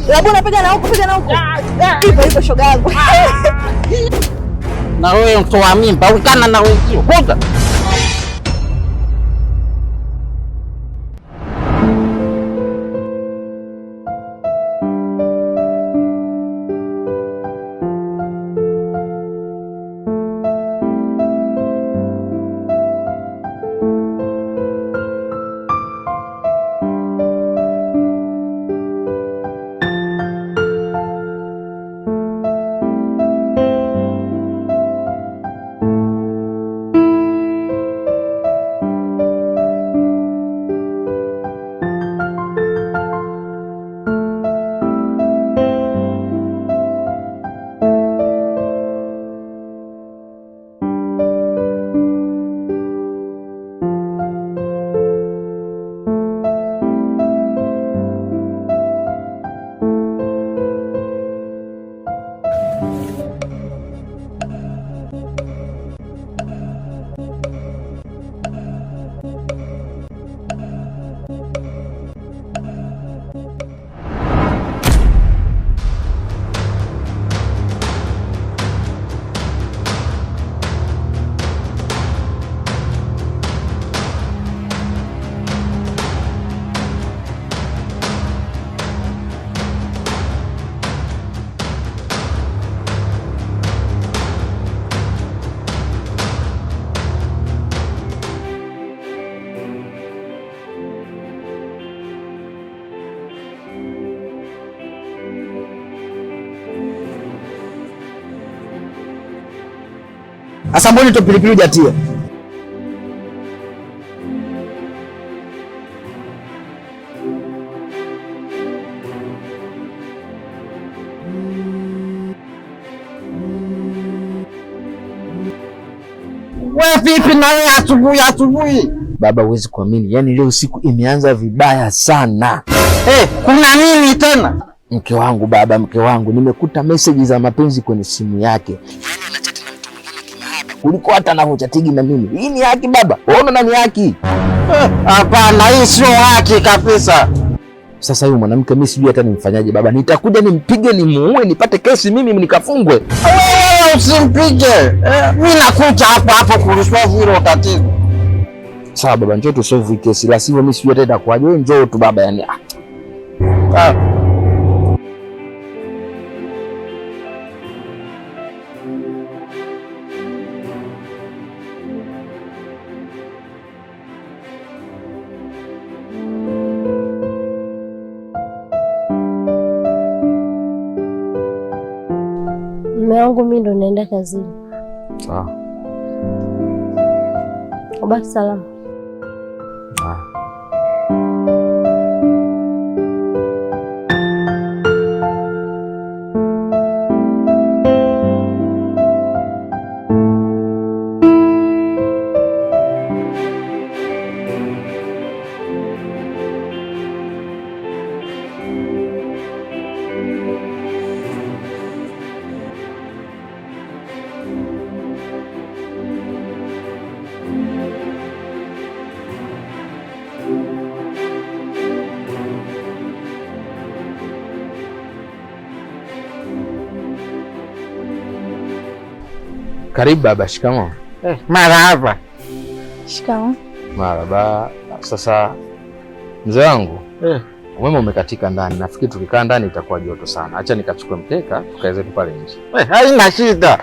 Labuna, piga na huko, piga na huko. Hivyo hivyo shoga yangu. Na wewe mtoa mimba, ukana na wenzio. Kwanza. Asa mbona to pilipili hujatia? Wewe vipi na wewe asubuhi? Baba, huwezi kuamini. Yaani leo siku imeanza vibaya sana. Kuna nini tena? Mke wangu baba, mke wangu nimekuta message za mapenzi kwenye simu yake. Yaani anachati na mtu mwingine kimahaba kuliko hata anavyochatigi na mimi. Hii ni haki baba? Unaona nani haki? Hapana, hii sio haki kabisa. Sasa huyu mwanamke mimi sijui hata nimfanyaje baba. Nitakuja nimpige, nimuue, nipate kesi mimi nikafungwe. Wewe usimpige. Mimi nakuja hapo kulisolve hilo tatizo. Sawa baba, njoo tu solve kesi. La sivyo mimi sijui hata itakuwaje. Wewe njoo tu baba, yani Mume wangu mimi ndo naenda kazini. sawa. Ubaki salama. Karibu baba, shikamoo. Marahaba. Shikamoo. Marahaba. Sasa mzee wangu, umeme umekatika ndani. Nafikiri tukikaa ndani itakuwa joto sana. Acha nikachukue mkeka tukae zetu pale nje. Haina shida.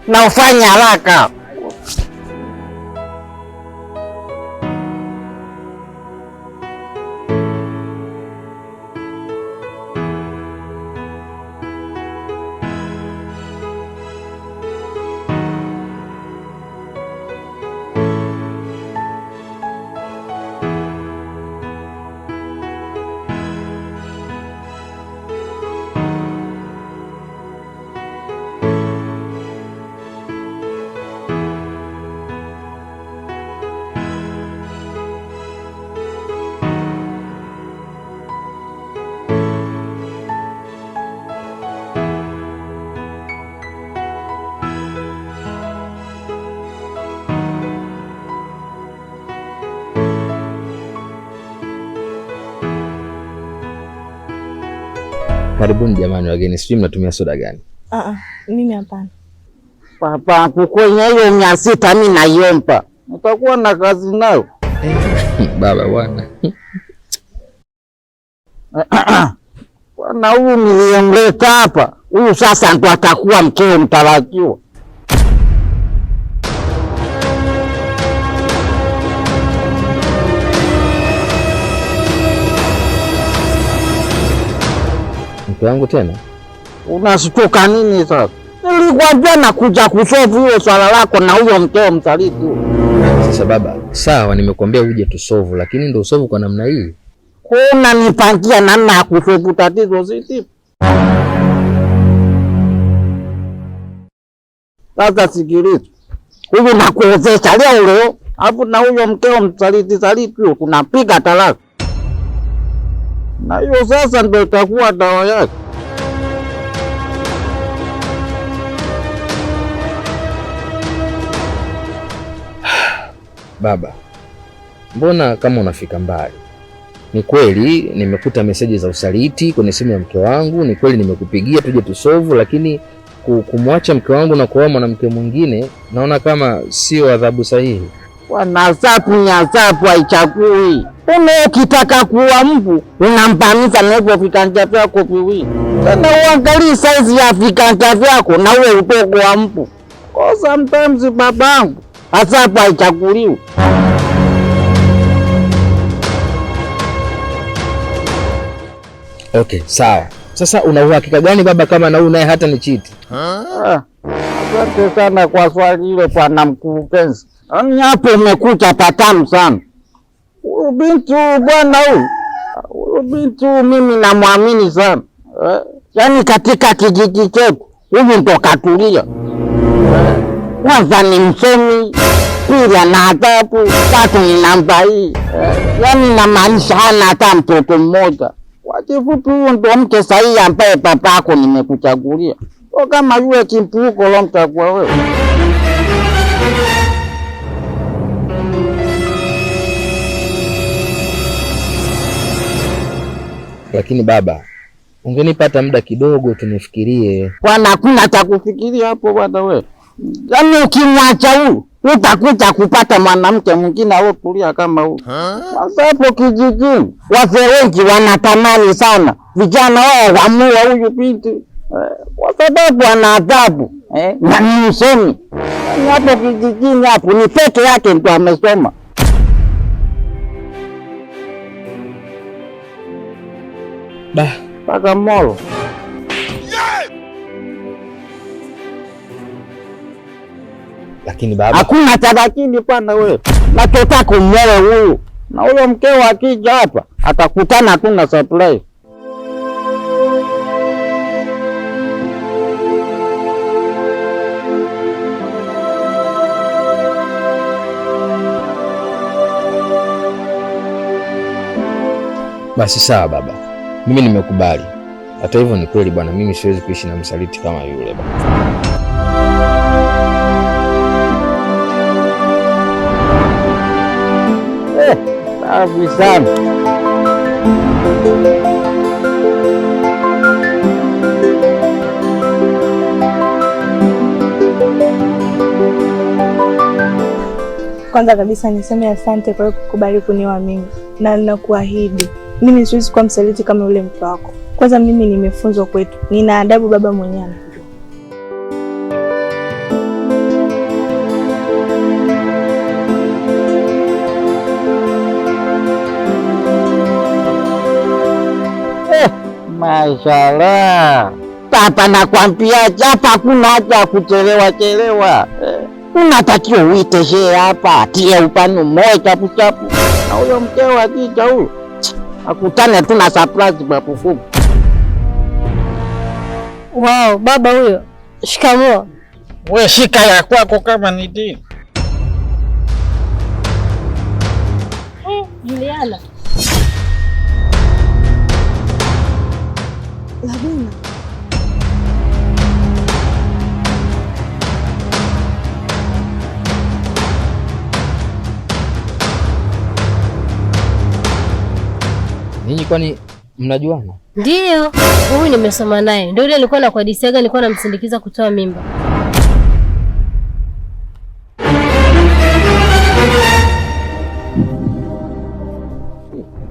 Na ufanye haraka. Karibuni jamani wageni, sijui mnatumia soda gani? Mimi hapana. Papa, kwenye hiyo 600 mimi naiomba. Utakuwa na kazi nayo. Baba bwana. Bwana huyu niliyemleta hapa, huyu sasa ndo atakuwa mkeo mtarajiwa. Mke wangu tena? Unashtuka nini sasa? Nilikwambia nakuja kusolve hiyo swala lako na huyo mkeo msaliti. Sasa baba, sawa nimekuambia uje tusolve, lakini ndio usolve kwa namna hii. Kuna nipangia namna ya kusolve tatizo sisi. Sasa sikiliza. Huyu nakuozesha leo, hapo na huyo mkeo msaliti tunapiga talaka. Na hiyo sasa ndio itakuwa dawa yake. Baba, mbona kama unafika mbali? Ni kweli nimekuta meseji za usaliti kwenye simu ya mke wangu, ni kweli nimekupigia tuje tusolve, lakini kumwacha mke wangu na kuoa mwanamke mwingine naona kama sio adhabu sahihi. Nyasapu haichagui. Ukitaka kuwa mbu unampamiza na hivyo viganja vyako viwili. Tena uangalie size ya viganja vyako na uwe udogo wa mbu. Sometimes babangu, asapu haichaguliwi. Okay, sawa. Sasa una uhakika gani baba kama na huyu naye hata ni chiti? Asante sana kwa swali hilo bwana mkurugenzi. Hapo umekuja patamu sana. Huyu binti bwana huyu binti mimi namwamini sana. Yaani katika kijiji chetu huyu ndo katulia. Kwanza ni msomi, pili ana adabu, tatu ni namba hii. Yaani namaanisha hana hata mtoto mmoja. Kwa kifupi huyu ndo mke sahihi ambaye babako nimekuchagulia. Kama yule kimpuko lo mtakuwa wewe. Lakini baba, ungenipata muda kidogo tunifikirie. Bwana hakuna cha kufikiria hapo bwana wewe. Yaani ukimwacha huyu utakuja kupata mwanamke mwingine alotulia kama huyu. Sasa hapo kijijini wazee wengi wanatamani sana vijana wao wamue huyu binti. Kwa sababu ana adhabu na ni msomi. Hapo kijijini hapo ni peke yake ndo amesoma. Paka molo. Lakini baba, hakuna tabakini pana wewe. Nataka kumwoa huyu. Na huyo mkeo akija hapa atakutana tu na surprise. Basi sawa baba, mimi nimekubali. Hata hivyo ni kweli bwana, mimi siwezi kuishi na msaliti kama yule bwana. Safi sana. Kwanza kabisa niseme asante kwa kukubali kunioa mimi, na ninakuahidi mimi siwezi kuwa msaliti kama yule mke wako. Kwanza mimi nimefunzwa kwetu, nina adabu, baba mwenyewe anajua. Mashallah. Papa nakwambia hapa hakuna haja kuchelewa. Unatakiwa uite shehe hapa, tie upande mmoja chapu. Na huyo mkeo akija huyo akutane tu na surprise babu fuku. Wow, baba huyo. Shikamoo. Wewe shika ya kwako kama ni dini. Juliana. Lavina. Ninyi kwani Mnajuana? Ndio, huyu nimesoma naye. Ndio ile nilikuwa nakuhadithiaga, nilikuwa namsindikiza kutoa mimba.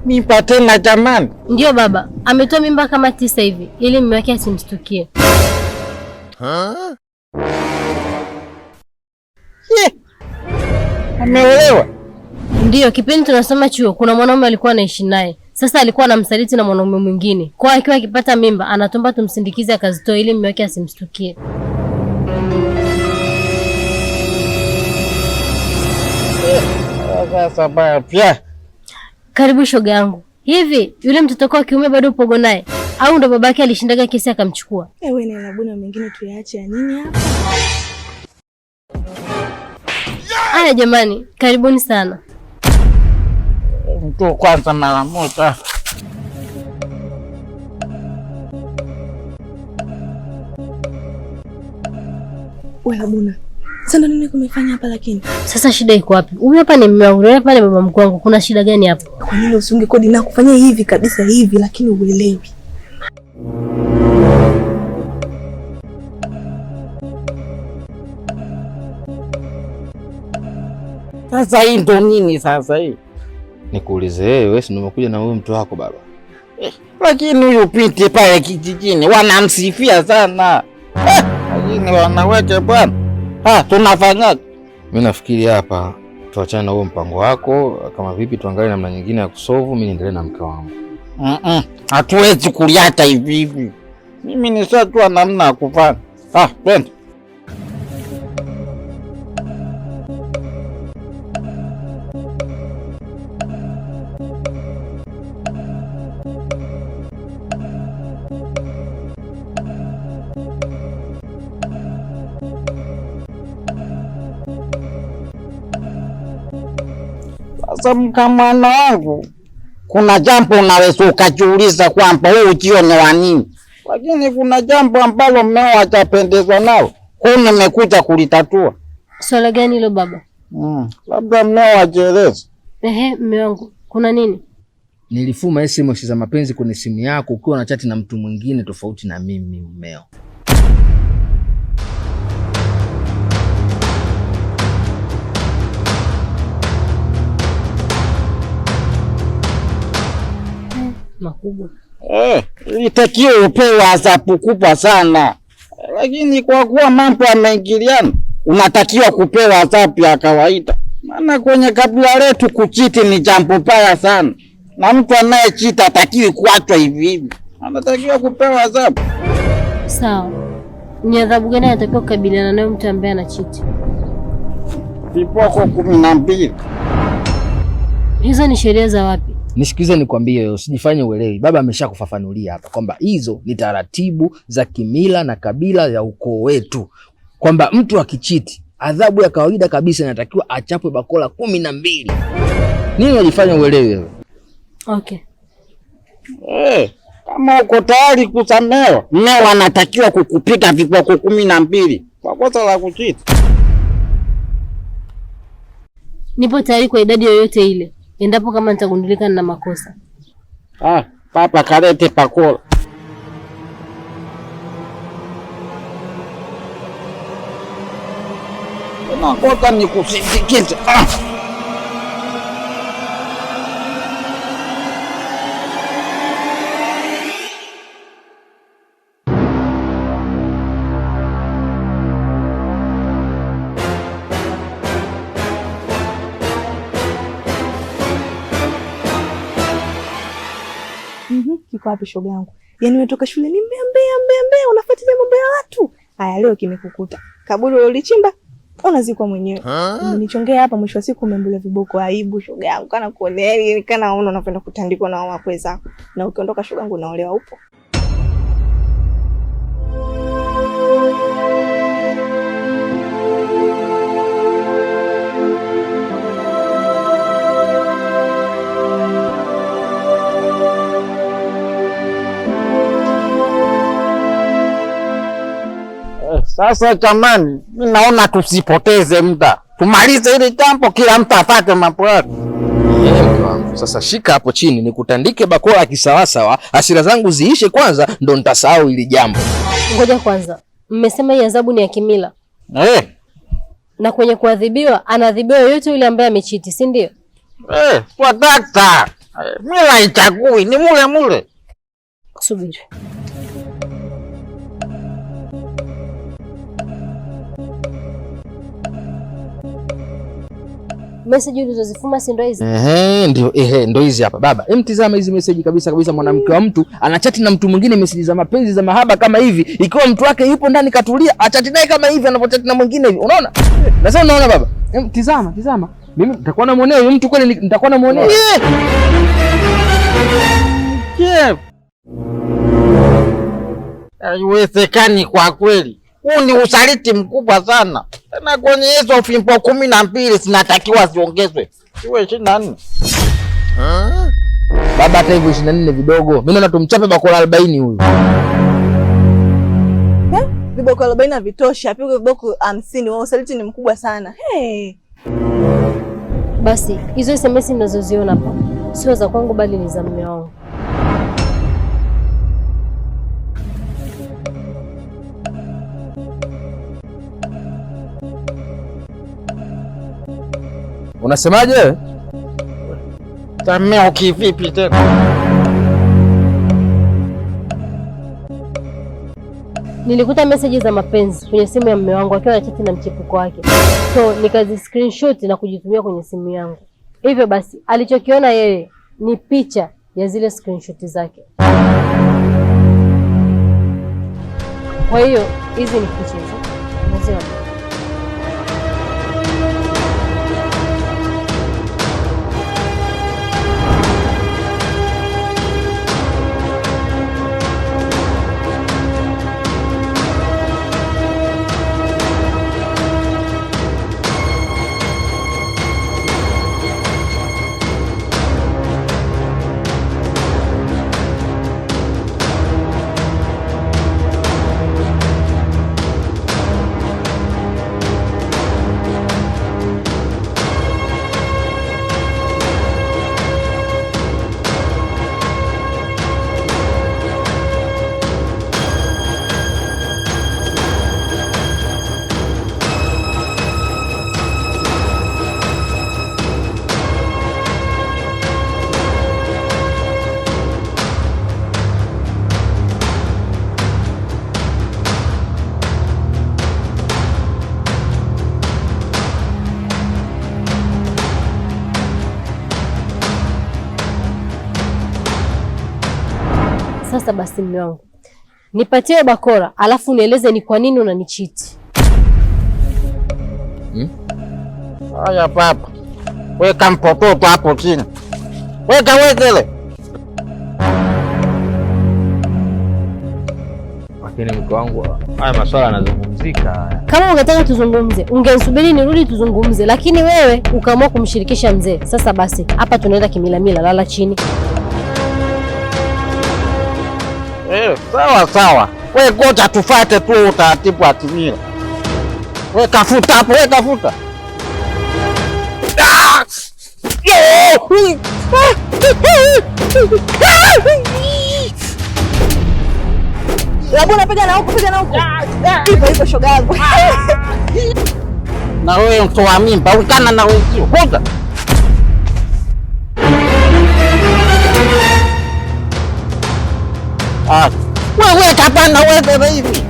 Mimba tena jamani? Ndio baba, ametoa mimba kama 9 hivi ili mume wake asimshtukie. Ameolewa? Ndio, kipindi tunasoma chuo kuna mwanaume alikuwa anaishi naye. Sasa alikuwa anamsaliti na mwanaume mwingine. Kwa akiwa akipata mimba, anatomba tumsindikize akazitoa ili mume wake asimshtukie. Sasa baya pia. Karibu shoga yangu. Hivi yule mtoto kwa kiume bado upogo naye au ndo babake alishindaga kesi akamchukua? Wewe ni labuna mengine tuyaache ya nini hapa? Haya jamani, karibuni sana. Mtu kwanza mara moja. Wewe labuna. Sasa nini kumefanya hapa lakini? Sasa shida iko wapi? Huyu hapa ni mume wangu, hapa ni baba mkuu wangu. Kuna shida gani hapa? Kwa nini usiunge kodi na kufanya hivi kabisa hivi lakini uelewi? Sasa hii ndo nini sasa hii? Nikuulize wewe, si umekuja na huyo mtu wako baba? Lakini huyu binti pale kijijini wanamsifia sana. Lakini wanawake bwana. Tunafanyaje? Mimi nafikiri hapa tuachane na huo mpango wako, kama vipi tuangalie namna nyingine ya kusolve, mimi niendelee na mke wangu. Hatuwezi kuliacha hivi hivi. Mimi nishajua namna ya kufanya. Twende. Sasa mkamwana wangu, kuna jambo unaweza ukajiuliza kwamba huu ujio ni wa nini, lakini kuna jambo ambalo mmeo hajapendezwa nalo, kwa hiyo nimekuja kulitatua. Swala gani hilo baba? Labda mmeo ajieleze. Mume wangu, kuna nini? Nilifuma SMS za mapenzi kwenye simu yako ukiwa na chati na mtu mwingine tofauti na mimi mmeo. Makubwa. Ilitakiwa upewe adhabu kubwa sana, lakini kwa kuwa mambo yameingiliana, unatakiwa kupewa adhabu ya kawaida. Maana kwenye kabila letu kuchiti ni jambo baya sana, na mtu anayechita hatakiwi kuachwa hivi hivi, anatakiwa kupewa adhabu. Sawa, ni adhabu gani anatakiwa kukabiliana nayo mtu ambaye anachiti? Viboko 12. Hizo ni sheria za wapi? Nisikize nikwambie, usijifanye uelewi. Baba ameshakufafanulia hapa kwamba hizo ni taratibu za kimila na kabila ya ukoo wetu, kwamba mtu akichiti adhabu ya kawaida kabisa inatakiwa achapwe bakola 12. Nini unajifanya uelewi wewe? Okay. Kama uko tayari kusamehewa, mmeo anatakiwa kukupiga viboko 12 kwa kosa la kuchiti. Nipo tayari kwa idadi yoyote ile, endapo kama nitagundulika na makosa. Papa kalete pakola. Nakosa nikusindikize. Kiko wapi shoga yangu? Yaani umetoka shule ni mbea unafuatilia mambo ya watu. Haya leo kimekukuta. Kaburi ulichimba unazikwa mwenyewe. Umenichongea hapa, mwisho wa siku umembulia viboko. Aibu shoga yangu, kana kuonea kana unapenda kutandikwa na wakwe zako. Na ukiondoka shoga yangu unaolewa upo. Sasa jamani, mimi naona tusipoteze muda, tumalize ile jambo, kila mtu apate mambo yake. Mke wangu, sasa shika hapo chini nikutandike bakora kisawasawa, hasira zangu ziishe kwanza, ndo nitasahau hili jambo. Ngoja kwanza, mmesema hii adhabu ni ya kimila? Na kwenye kuadhibiwa anaadhibiwa yoyote yule ambaye amechiti, si ndio? Kwa data mila ichagui, ni mule mule. Subiri. Message ulizozifuma si ndo hizi? Ndo hizi hapa baba. Tizama hizi message kabisa kabisa, mwanamke wa mtu anachati na mtu mwingine message za mapenzi za mahaba kama hivi. Ikiwa mtu wake yupo ndani katulia, achati naye kama hivi anapochati na mwingine hivi. Unaona? Na sasa unaona baba? Tizama. Mimi nitakuwa namuonea huyo mtu kweli, nitakuwa namuonea. Haiwezekani kwa kweli. Huu ni usaliti mkubwa sana. Na kwenye hizo fimbo 12 zinatakiwa ziongezwe. Iwe 24. Baba hata hivyo 24 vidogo. Mimi naona tumchape bakora 40 huyu. Viboko 40 havitoshi, apigwe viboko 50. Wao usaliti ni mkubwa sana. Basi, hizo SMS ninazoziona hapa sio za kwangu bali ni za mume wangu. Unasemaje? Tameo kivipi tena? Nilikuta message za mapenzi kwenye simu ya mume wangu akiwa anachati na mchepuko wake. So nikazi screenshot na kujitumia kwenye simu yangu. Hivyo basi alichokiona yeye ni picha ya zile screenshot zake. Kwa hiyo hizi ni picha hizo. Unaziona? Sasa basi mume wangu, nipatie bakora alafu nieleze ni kwa nini unanichiti. Haya papa. Weka mpototo hapo chini. Wekele. Lakini mke wangu, haya maswala yanazungumzika haya. Kama ungetaka tuzungumze, ungenisubiri nirudi tuzungumze, lakini wewe ukaamua kumshirikisha mzee. Sasa basi, hapa tunaenda kimila, lala chini. Sawa. Wewe ngoja tufuate tu utaratibu wa kimila. Weka futa hapo, weka futa. Labda piga na huko. Hivyo shoga yangu. Na wewe mtoa mimba, ukana na wewe sio. Ngoja. Wewe kapana wewe hivi.